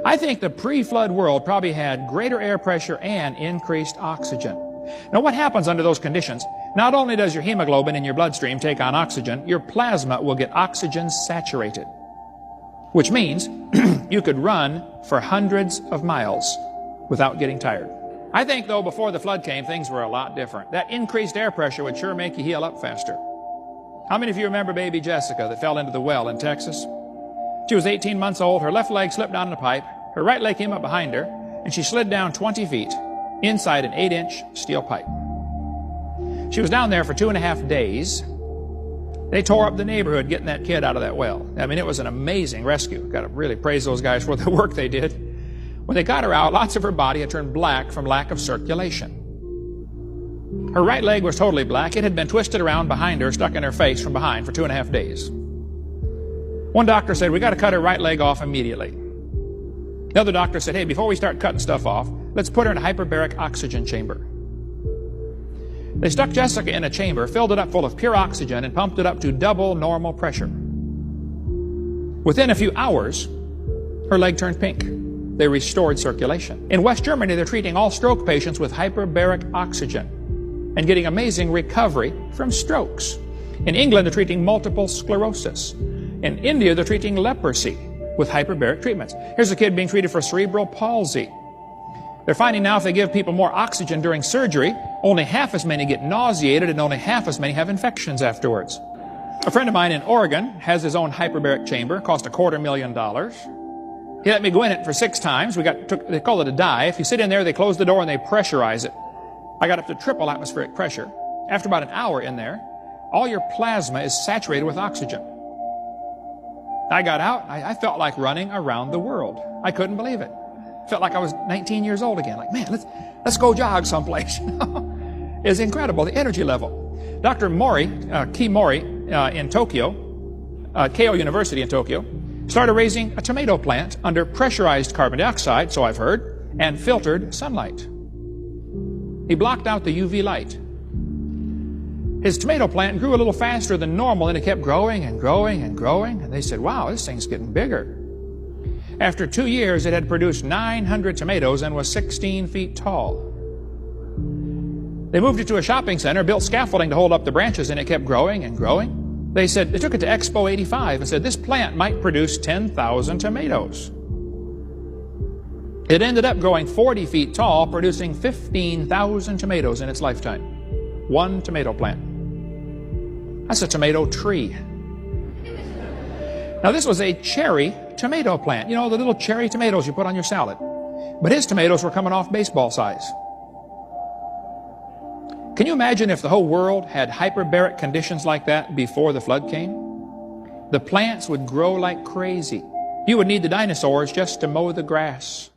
I think the pre-flood world probably had greater air pressure and increased oxygen. Now, what happens under those conditions? Not only does your hemoglobin in your bloodstream take on oxygen, your plasma will get oxygen saturated, which means you could run for hundreds of miles without getting tired. I think, though, before the flood came, things were a lot different. That increased air pressure would sure make you heal up faster. How many of you remember baby Jessica that fell into the well in Texas? She was 18 months old, her left leg slipped down the pipe, her right leg came up behind her, and she slid down 20 feet inside an 8-inch steel pipe. She was down there for 2.5 days. They tore up the neighborhood getting that kid out of that well. I mean, it was an amazing rescue. Got to really praise those guys for the work they did. When they got her out, lots of her body had turned black from lack of circulation. Her right leg was totally black. It had been twisted around behind her, stuck in her face from behind for 2.5 days. One doctor said, we got to cut her right leg off immediately. The other doctor said, hey, before we start cutting stuff off, let's put her in a hyperbaric oxygen chamber. They stuck Jessica in a chamber, filled it up full of pure oxygen, and pumped it up to double normal pressure. Within a few hours, her leg turned pink. They restored circulation. In West Germany, they're treating all stroke patients with hyperbaric oxygen and getting amazing recovery from strokes. In England, they're treating multiple sclerosis. In India, they're treating leprosy with hyperbaric treatments. Here's a kid being treated for cerebral palsy. They're finding now if they give people more oxygen during surgery, only half as many get nauseated and only half as many have infections afterwards. A friend of mine in Oregon has his own hyperbaric chamber, cost $250,000. He let me go in it for 6 times. They call it a dive. You sit in there, they close the door, and they pressurize it. I got up to triple atmospheric pressure. After about an hour in there, all your plasma is saturated with oxygen. I got out. I felt like running around the world. I couldn't believe it. Felt like I was 19 years old again. Like, man, let's go jog someplace. It's incredible, the energy level. Dr. Ki Mori in Tokyo, Keio University in Tokyo, started raising a tomato plant under pressurized carbon dioxide, so I've heard, and filtered sunlight. He blocked out the UV light. His tomato plant grew a little faster than normal, and it kept growing and growing and growing. And they said, wow, this thing's getting bigger. After 2 years, it had produced 900 tomatoes and was 16 feet tall. They moved it to a shopping center, built scaffolding to hold up the branches, and it kept growing and growing. They took it to Expo 85 and said, this plant might produce 10,000 tomatoes. It ended up growing 40 feet tall, producing 15,000 tomatoes in its lifetime. One tomato plant. That's a tomato tree. Now, this was a cherry tomato plant. You know, the little cherry tomatoes you put on your salad. But his tomatoes were coming off baseball size. Can you imagine if the whole world had hyperbaric conditions like that before the flood came? The plants would grow like crazy. You would need the dinosaurs just to mow the grass.